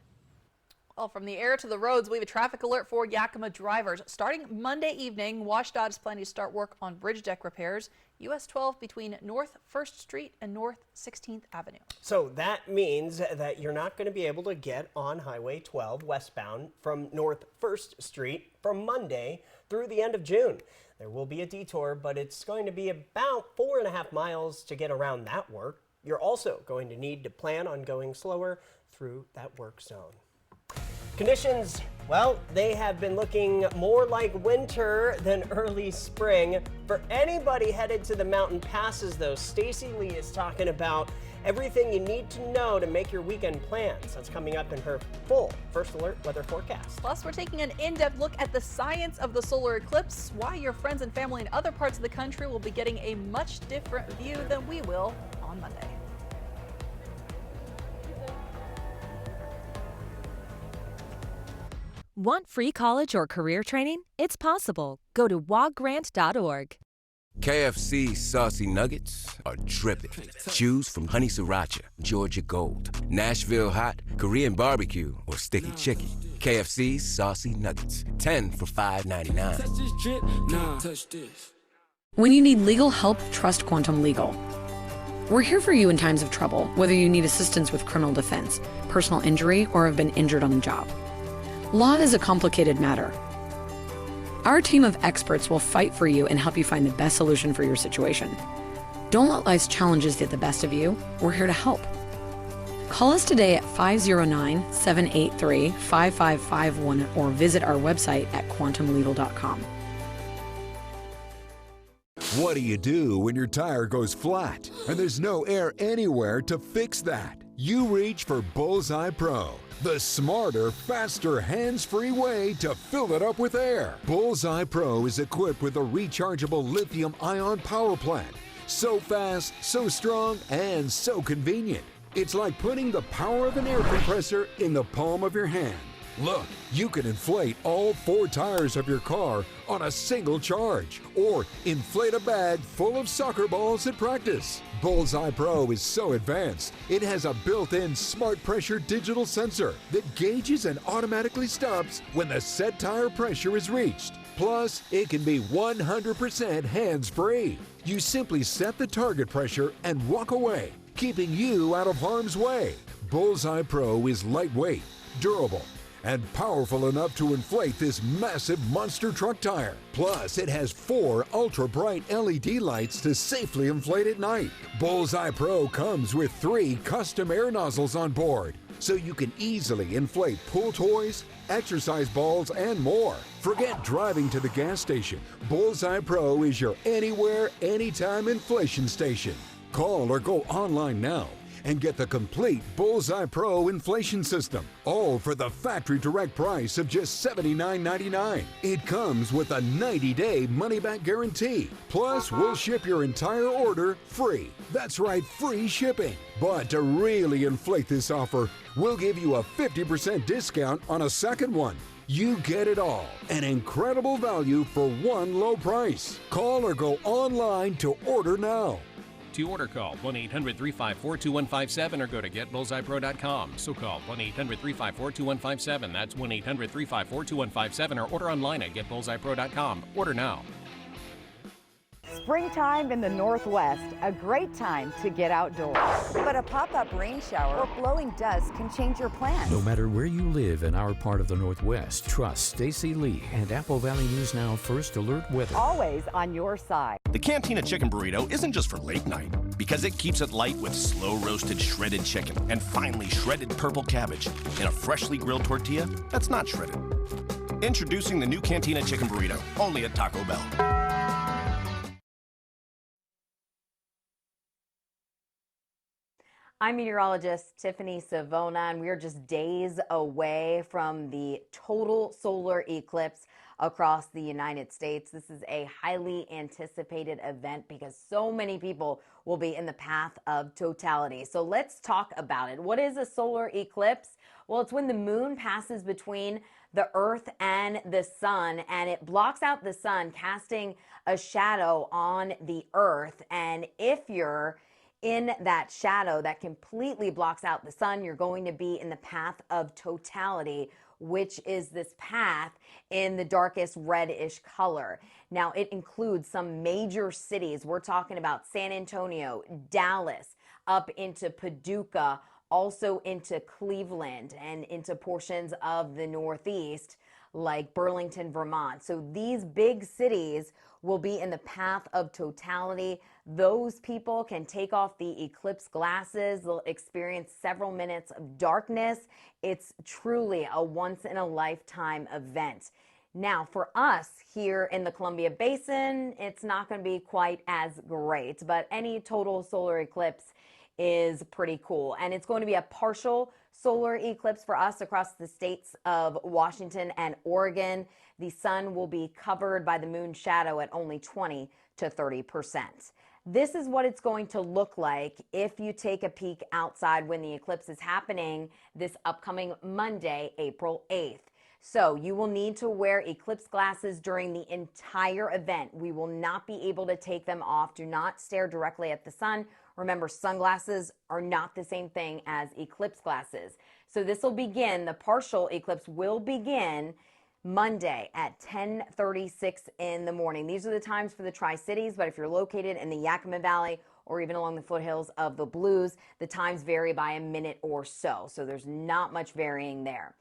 Well, from the air to the roads, we have a traffic alert for Yakima drivers. Starting Monday evening, WashDOT is planning to start work on bridge deck repairs, US 12 between North 1st Street and North 16th Avenue. So that means that you're not going to be able to get on Highway 12 westbound from North 1st Street from Monday through the end of June. There will be a detour, but it's going to be about 4.5 miles to get around that work. You're also going to need to plan on going slower through that work zone. Conditions, well, they have been looking more like winter than early spring. For anybody headed to the mountain passes, though, Stacey Lee is talking about everything you need to know to make your weekend plans. That's coming up in her full First Alert weather forecast. Plus, we're taking an in-depth look at the science of the solar eclipse, why your friends and family in other parts of the country will be getting a much different view than we will on Monday. Want free college or career training? It's possible. Go to wogrant.org. KFC saucy nuggets are dripping. Choose from honey sriracha, Georgia gold, Nashville hot, Korean barbecue, or sticky chicken. KFC saucy nuggets, 10 for $5.99. When you need legal help, trust Quantum Legal. We're here for you in times of trouble, whether you need assistance with criminal defense, personal injury, or have been injured on the job. Law is a complicated matter. Our team of experts will fight for you and help you find the best solution for your situation. Don't let life's challenges get the best of you. We're here to help. Call us today at 509-783-5551 or visit our website at quantumlegal.com. What do you do when your tire goes flat and there's no air anywhere to fix that? You reach for Bullseye Pro, the smarter, faster, hands-free way to fill it up with air. Bullseye Pro is equipped with a rechargeable lithium-ion power plant. So fast, so strong, and so convenient. It's like putting the power of an air compressor in the palm of your hand. Look, you can inflate all 4 tires of your car on a single charge, or inflate a bag full of soccer balls at practice. Bullseye Pro is so advanced, it has a built-in smart pressure digital sensor that gauges and automatically stops when the set tire pressure is reached. Plus, it can be 100% hands-free. You simply set the target pressure and walk away, keeping you out of harm's way. Bullseye Pro is lightweight, durable, and powerful enough to inflate this massive monster truck tire. Plus, it has 4 ultra-bright LED lights to safely inflate at night. Bullseye Pro comes with 3 custom air nozzles on board, so you can easily inflate pool toys, exercise balls, and more. Forget driving to the gas station. Bullseye Pro is your anywhere, anytime inflation station. Call or go online now and get the complete Bullseye Pro inflation system, all for the factory direct price of just $79.99. It comes with a 90-day money-back guarantee. Plus, we'll ship your entire order free. That's right, free shipping. But to really inflate this offer, we'll give you a 50% discount on a second one. You get it all. An incredible value for one low price. Call or go online to order now. To order, call 1-800-354-2157 or go to getbullseyepro.com. So call 1-800-354-2157. That's 1-800-354-2157 or order online at getbullseyepro.com. Order now. Springtime in the Northwest, a great time to get outdoors. But a pop-up rain shower or blowing dust can change your plans. No matter where you live in our part of the Northwest, trust Stacy Lee and Apple Valley News Now First Alert Weather. Always on your side. The Cantina Chicken Burrito isn't just for late night, because it keeps it light with slow-roasted shredded chicken and finely shredded purple cabbage in a freshly grilled tortilla that's not shredded. Introducing the new Cantina Chicken Burrito, only at Taco Bell. I'm meteorologist Tiffany Savona, and we are just days away from the total solar eclipse across the United States. This is a highly anticipated event because so many people will be in the path of totality. So let's talk about it. What is a solar eclipse? Well, it's when the moon passes between the Earth and the sun, and it blocks out the sun, casting a shadow on the Earth. And if you're in that shadow that completely blocks out the sun, you're going to be in the path of totality, which is this path in the darkest reddish color. Now, it includes some major cities. We're talking about San Antonio, Dallas, up into Paducah, also into Cleveland, and into portions of the Northeast, like Burlington, Vermont. So these big cities will be in the path of totality. Those people can take off the eclipse glasses. They'll experience several minutes of darkness. It's truly a once-in-a-lifetime event. Now, for us here in the Columbia Basin, it's not going to be quite as great, but any total solar eclipse is pretty cool. And it's going to be a partial solar eclipse for us across the states of Washington and Oregon. The sun will be covered by the moon shadow at only 20 to 30%. This is what it's going to look like if you take a peek outside when the eclipse is happening this upcoming Monday, April 8th. So you will need to wear eclipse glasses during the entire event. We will not be able to take them off. Do not stare directly at the sun. Remember, sunglasses are not the same thing as eclipse glasses. So this will begin, the partial eclipse will begin Monday at 10:36 in the morning. These are the times for the Tri-Cities, but if you're located in the Yakima Valley or even along the foothills of the Blues, the times vary by a minute or so. So there's not much varying there.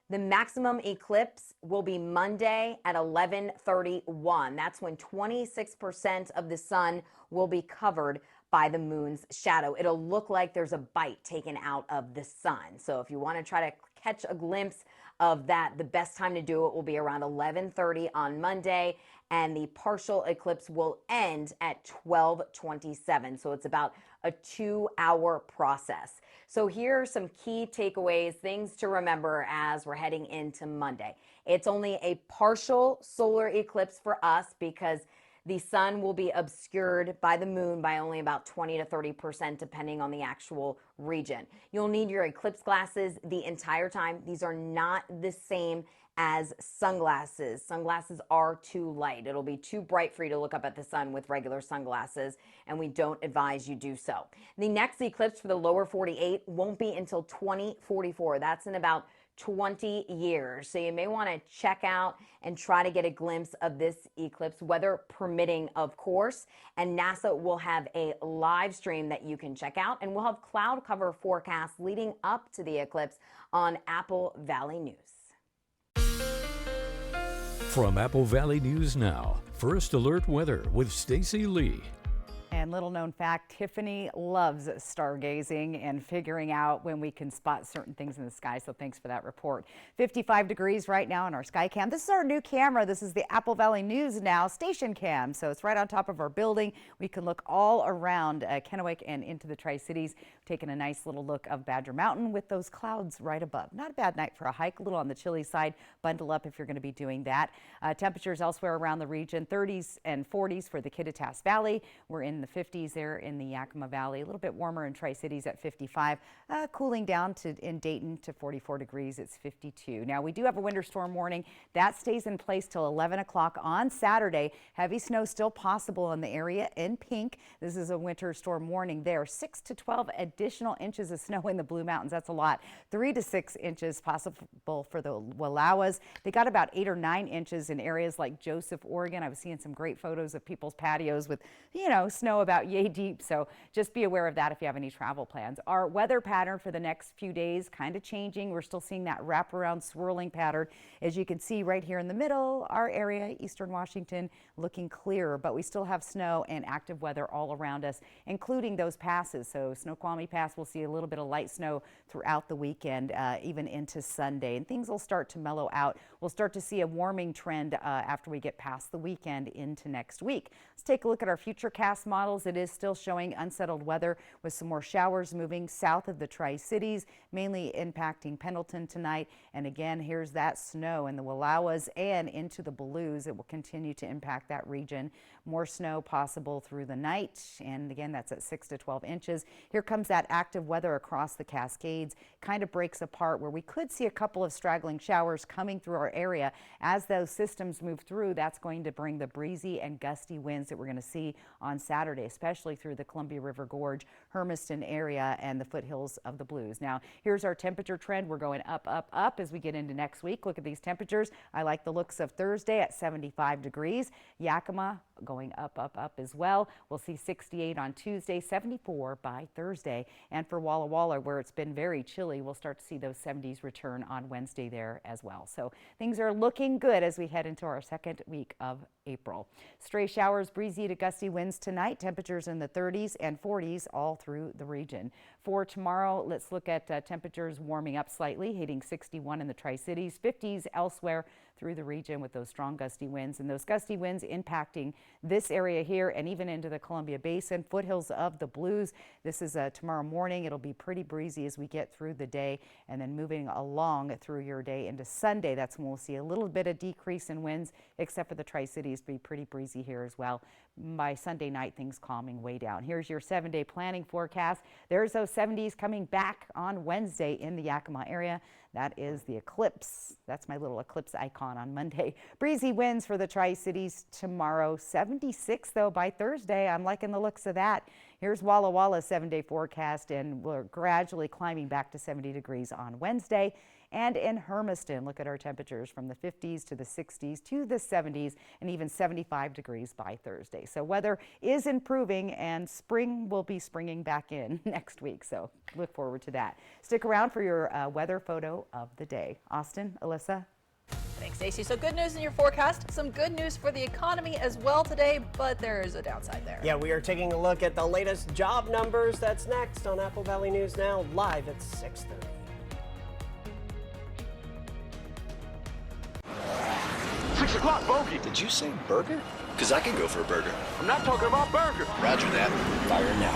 The maximum eclipse will be Monday at 11:31. That's when 26% of the sun will be covered by the moon's shadow. It'll look like there's a bite taken out of the sun. So if you want to try to catch a glimpse of that, the best time to do it will be around 11:30 on Monday, and the partial eclipse will end at 12:27. So it's about a 2-hour process. So here are some key takeaways, things to remember as we're heading into Monday. It's only a partial solar eclipse for us because The sun will be obscured by the moon by only about 20 to 30% depending on the actual region. You'll need your eclipse glasses the entire time. These are not the same as sunglasses. Sunglasses are too light. It'll be too bright for you to look up at the sun with regular sunglasses, and we don't advise you do so. The next eclipse for the lower 48 won't be until 2044. That's in about 20 years. So you may want to check out and try to get a glimpse of this eclipse, weather permitting, of course. And NASA will have a live stream that you can check out, and we'll have cloud cover forecasts leading up to the eclipse on Apple Valley News. From Apple Valley News Now, First Alert Weather with Stacy Lee. And little known fact, Tiffany loves stargazing and figuring out when we can spot certain things in the sky. So thanks for that report. 55 degrees right now on our sky cam. This is our new camera. This is the Apple Valley News Now station cam. So it's right on top of our building. We can look all around Kennewick and into the Tri-Cities. Taking a nice little look of Badger Mountain with those clouds right above. Not a bad night for a hike, a little on the chilly side. Bundle up if you're going to be doing that. Temperatures elsewhere around the region, 30s and 40s for the Kittitas Valley. We're in the 50s there in the Yakima Valley. A little bit warmer in Tri-Cities at 55. Cooling down to in Dayton to 44 degrees. It's 52. Now we do have a winter storm warning. That stays in place till 11 o'clock on Saturday. Heavy snow still possible in the area in pink. This is a winter storm warning there. 6 to 12 additional inches of snow in the Blue Mountains. That's a lot. 3 to 6 inches possible for the Wallowas. They got about 8 or 9 inches in areas like Joseph, Oregon. I was seeing some great photos of people's patios with, snow about yay deep. So just be aware of that if you have any travel plans. Our weather pattern for the next few days kind of changing. We're still seeing that wraparound swirling pattern. As you can see right here in the middle, our area, eastern Washington, looking clearer, but we still have snow and active weather all around us, including those passes. So Snoqualmie Pass, we'll see a little bit of light snow throughout the weekend, even into Sunday, and things will start to mellow out. We'll start to see a warming trend after we get past the weekend into next week. Let's take a look at our futurecast models. It is still showing unsettled weather with some more showers moving south of the Tri-Cities, mainly impacting Pendleton tonight. And again, here's that snow in the Wallowas and into the Blues. It will continue to impact that region. More snow possible through the night. And again, that's at 6 to 12 inches. Here comes that active weather across the Cascades. Kind of breaks apart where we could see a couple of straggling showers coming through our area. As those systems move through, that's going to bring the breezy and gusty winds that we're going to see on Saturday, especially through the Columbia River Gorge, Hermiston area, and the foothills of the Blues. Now, here's our temperature trend. We're going up, up, up as we get into next week. Look at these temperatures. I like the looks of Thursday at 75 degrees. Yakima going up, up, up as well. We'll see 68 on Tuesday, 74 by Thursday. And for Walla Walla, where it's been very chilly, we'll start to see those 70s return on Wednesday there as well. So things are looking good as we head into our second week of April. Stray showers, breezy to gusty winds tonight. Temperatures in the 30s and 40s all through the region. For tomorrow, let's look at temperatures warming up slightly, hitting 61 in the Tri-Cities, 50s elsewhere through the region with those strong gusty winds, and those gusty winds impacting this area here and even into the Columbia Basin, foothills of the Blues. This is tomorrow morning. It'll be pretty breezy as we get through the day, and then moving along through your day into Sunday. That's when we'll see a little bit of decrease in winds, except for the Tri-Cities, be pretty breezy here as well. By Sunday night, things calming way down. Here's your 7-day planning forecast. There's those 70s coming back on Wednesday in the Yakima area. That is the eclipse. That's my little eclipse icon on Monday. Breezy winds for the Tri-Cities tomorrow. 76 though by Thursday. I'm liking the looks of that. Here's Walla Walla's 7-day forecast, and we're gradually climbing back to 70 degrees on Wednesday. And in Hermiston, look at our temperatures from the 50s to the 60s to the 70s and even 75 degrees by Thursday. So weather is improving, and spring will be springing back in next week. So look forward to that. Stick around for your weather photo of the day. Austin, Alyssa. Thanks, Stacey. So good news in your forecast. Some good news for the economy as well today, but there is a downside there. Yeah, we are taking a look at the latest job numbers. That's next on Apple Valley News Now, live at 6:30. 6 o'clock, bogey. Did you say burger? Because I can go for a burger. I'm not talking about burger. Roger that. Fire now.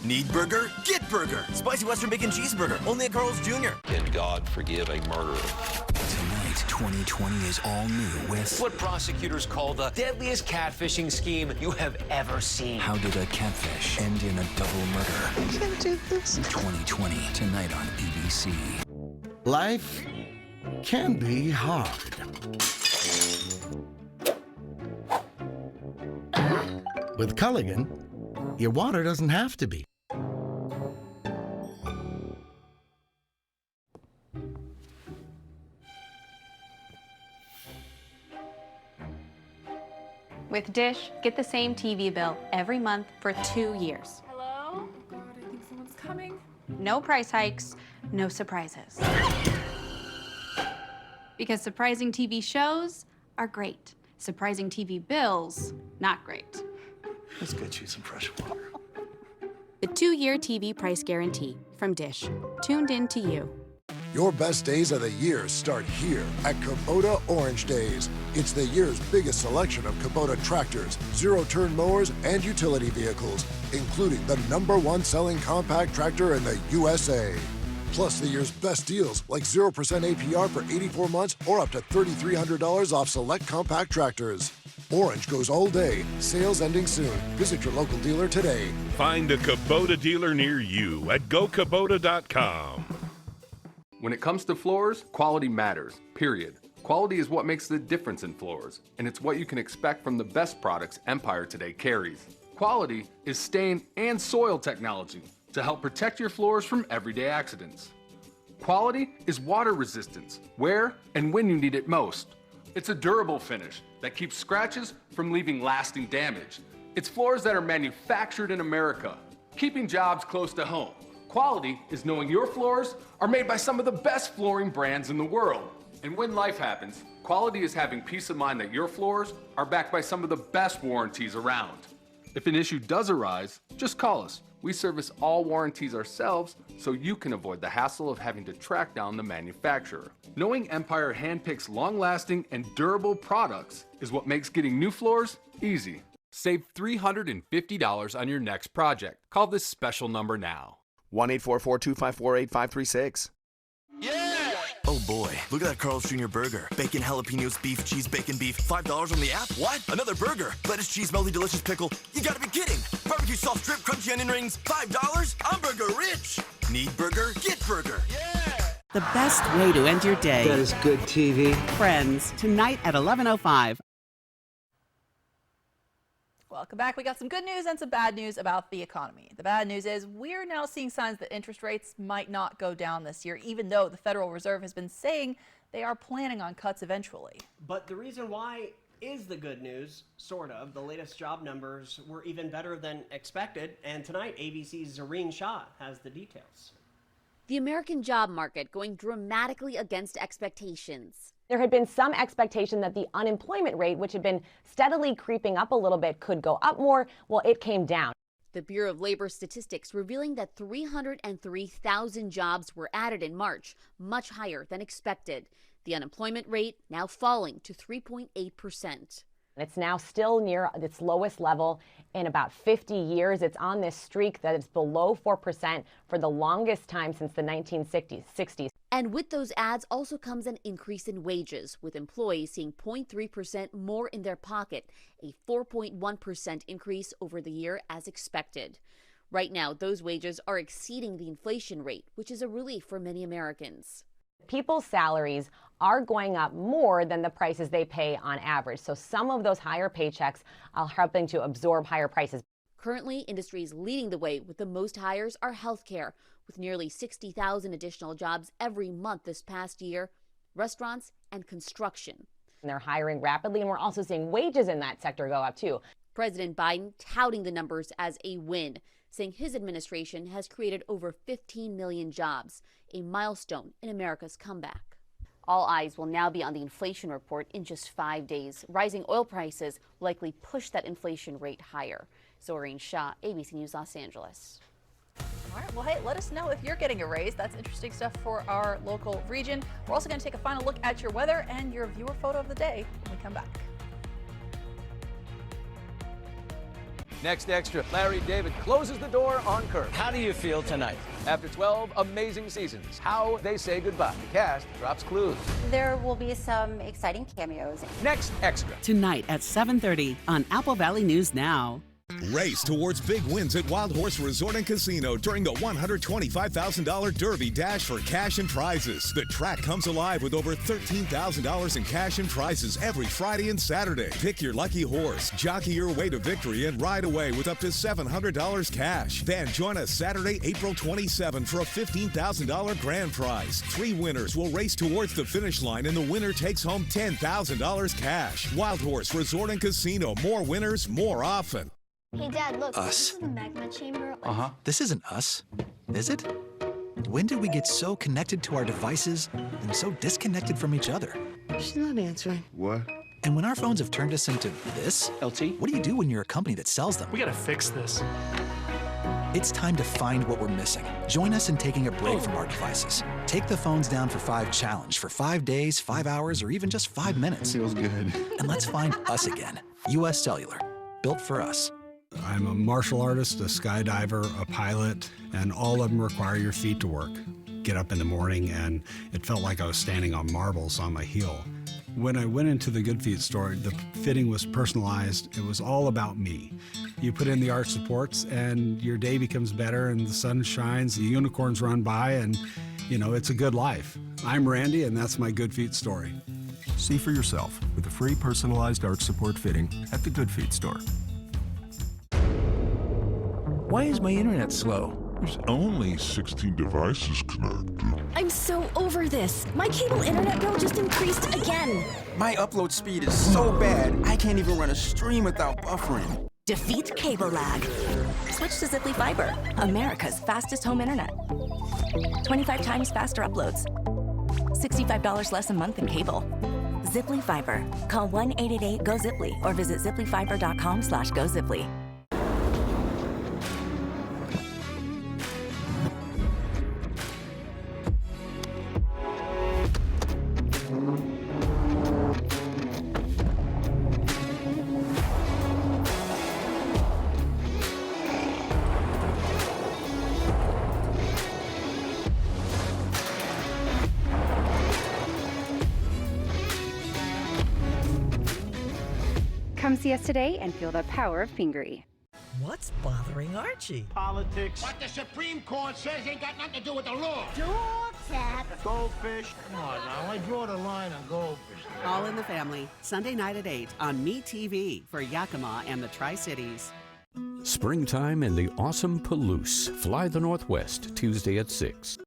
Need burger? Get burger! Spicy Western Bacon Cheeseburger, only at Carl's Jr. Can God forgive a murderer? Tonight. tonight. 2020 is all new with what prosecutors call the deadliest catfishing scheme you have ever seen. How did a catfish end in a double murder? I can't do this. 2020, tonight on ABC. Life can be hard. With Culligan, your water doesn't have to be. With Dish, get the same TV bill every month for 2 years. Hello? Oh God, I think someone's coming. No price hikes, no surprises. Because surprising TV shows are great. Surprising TV bills, not great. Let's get you some fresh water. The 2-year TV price guarantee from Dish. Tuned in to you. Your best days of the year start here at Kubota Orange Days. It's the year's biggest selection of Kubota tractors, zero-turn mowers, and utility vehicles, including the #1 selling compact tractor in the USA. Plus the year's best deals, like 0% APR for 84 months or up to $3,300 off select compact tractors. Orange goes all day. Sales ending soon. Visit your local dealer today. Find a Kubota dealer near you at gokubota.com. When it comes to floors, quality matters, period. Quality is what makes the difference in floors, and it's what you can expect from the best products Empire today carries. Quality is stain and soil technology to help protect your floors from everyday accidents. Quality is water resistance, where and when you need it most. It's a durable finish that keeps scratches from leaving lasting damage. It's floors that are manufactured in America, keeping jobs close to home. Quality is knowing your floors are made by some of the best flooring brands in the world. And when life happens, quality is having peace of mind that your floors are backed by some of the best warranties around. If an issue does arise, just call us. We service all warranties ourselves so you can avoid the hassle of having to track down the manufacturer. Knowing Empire handpicks long-lasting and durable products is what makes getting new floors easy. Save $350 on your next project. Call this special number now. 1-844-254-8536. Oh boy, look at that Carl's Jr. burger. Bacon, jalapenos, beef, cheese, bacon, beef. $5 on the app? What? Another burger. Lettuce, cheese, melty, delicious pickle. You gotta be kidding. Barbecue sauce, strip, crunchy onion rings. $5? I'm burger rich. Need burger? Get burger. The best way to end your day. That is good TV. Friends, tonight at 11:05. Welcome back. We got some good news and some bad news about the economy. The bad news is we're now seeing signs that interest rates might not go down this year, even though the Federal Reserve has been saying they are planning on cuts eventually. But the reason why is the good news, sort of. The latest job numbers were even better than expected. And tonight, ABC's Zareen Shah has the details. The American job market going dramatically against expectations. There had been some expectation that the unemployment rate, which had been steadily creeping up a little bit, could go up more. Well, it came down. The Bureau of Labor Statistics revealing that 303,000 jobs were added in March, much higher than expected. The unemployment rate now falling to 3.8%. It's now still near its lowest level in about 50 years. It's on this streak that is below 4% for the longest time since the 1960s. And with those ads also comes an increase in wages, with employees seeing 0.3% more in their pocket, a 4.1% increase over the year as expected. Right now, those wages are exceeding the inflation rate, which is a relief for many Americans. People's salaries are going up more than the prices they pay on average. So some of those higher paychecks are helping to absorb higher prices. Currently, industries leading the way with the most hires are healthcare, with nearly 60,000 additional jobs every month this past year, restaurants and construction. And they're hiring rapidly, and we're also seeing wages in that sector go up too. President Biden touting the numbers as a win, saying his administration has created over 15 million jobs, a milestone in America's comeback. All eyes will now be on the inflation report in just 5 days. Rising oil prices likely push that inflation rate higher. Zareen Shah, ABC News, Los Angeles. All right, well, hey, let us know if you're getting a raise. That's interesting stuff for our local region. We're also going to take a final look at your weather and your viewer photo of the day when we come back. Next Extra, Larry David closes the door on Kirk. How do you feel tonight? After 12 amazing seasons, how they say goodbye. The cast drops clues. There will be some exciting cameos. Next Extra. Tonight at 7:30 on Apple Valley News Now. Race towards big wins at Wild Horse Resort and Casino during the $125,000 Derby Dash for cash and prizes. The track comes alive with over $13,000 in cash and prizes every Friday and Saturday. Pick your lucky horse, jockey your way to victory, and ride away with up to $700 cash. Then join us Saturday, April 27 for a $15,000 grand prize. 3 winners will race towards the finish line, and the winner takes home $10,000 cash. Wild Horse Resort and Casino. More winners, more often. Hey, Dad, look. Us. This is the magma chamber. This isn't us, is it? When did we get so connected to our devices and so disconnected from each other? She's not answering. What? And when our phones have turned us into this, LT, what do you do when you're a company that sells them? We gotta fix this. It's time to find what we're missing. Join us in taking a break from our devices. Take the phones down for 5 challenge for 5 days, 5 hours, or even just 5 minutes. Feels good. And let's find us again. US Cellular, built for us. I'm a martial artist, a skydiver, a pilot, and all of them require your feet to work. Get up in the morning, and it felt like I was standing on marbles on my heel. When I went into the Good Feet store, the fitting was personalized. It was all about me. You put in the arch supports, and your day becomes better, and the sun shines, the unicorns run by, and, it's a good life. I'm Randy, and that's my Good Feet story. See for yourself with a free personalized arch support fitting at the Good Feet store. Why is my internet slow? There's only 16 devices connected. I'm so over this. My cable internet bill just increased again. My upload speed is so bad, I can't even run a stream without buffering. Defeat cable lag. Switch to Ziply Fiber, America's fastest home internet. 25 times faster uploads. $65 less a month than cable. Ziply Fiber. Call 1-888-GO-ZIPLY or visit ziplyfiber.com/GoZiply. Come see us today and feel the power of Pingree. What's bothering Archie? Politics. What the Supreme Court says ain't got nothing to do with the law. Dog tap. Goldfish. Come on now, I draw the line on goldfish. All in the Family, Sunday night at 8 on MeTV for Yakima and the Tri-Cities. Springtime in the awesome Palouse. Fly the Northwest, Tuesday at 6.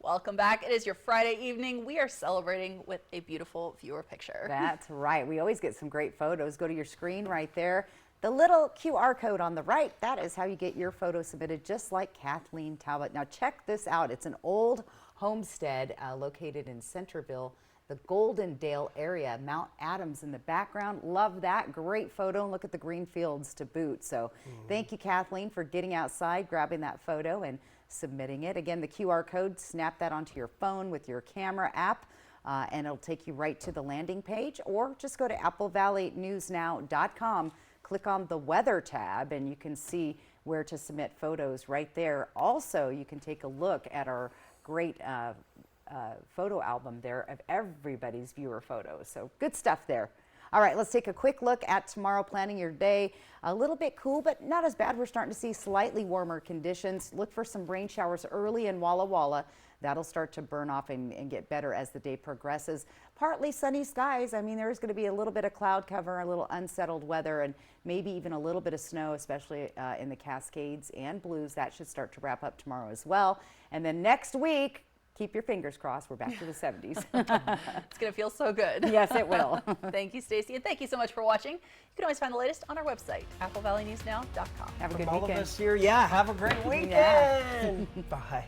Welcome back. It is your Friday evening. We are celebrating with a beautiful viewer picture. That's right. We always get some great photos. Go to your screen right there. The little QR code on the right, that is how you get your photo submitted, just like Kathleen Talbot. Now check this out. It's an old homestead located in Centerville, the Goldendale area. Mount Adams in the background. Love that. Great photo. And look at the green fields to boot. So thank you, Kathleen, for getting outside, grabbing that photo, and submitting it. Again, the QR code, snap that onto your phone with your camera app, and it'll take you right to the landing page, or just go to applevalleynewsnow.com, click on the weather tab, and you can see where to submit photos right there. Also, you can take a look at our great photo album there of everybody's viewer photos. So good stuff there. All right, let's take a quick look at tomorrow, planning your day. A little bit cool, but not as bad. We're starting to see slightly warmer conditions. Look for some rain showers early in Walla Walla. That'll start to burn off and get better as the day progresses. Partly sunny skies. I mean, there's going to be a little bit of cloud cover, a little unsettled weather, and maybe even a little bit of snow, especially in the Cascades and Blues. That should start to wrap up tomorrow as well. And then next week, keep your fingers crossed. We're back to the 70s. It's going to feel so good. Yes, it will. Thank you, Stacy, and thank you so much for watching. You can always find the latest on our website, applevalleynewsnow.com. Have a good From all weekend. of us here, have a great weekend. Bye.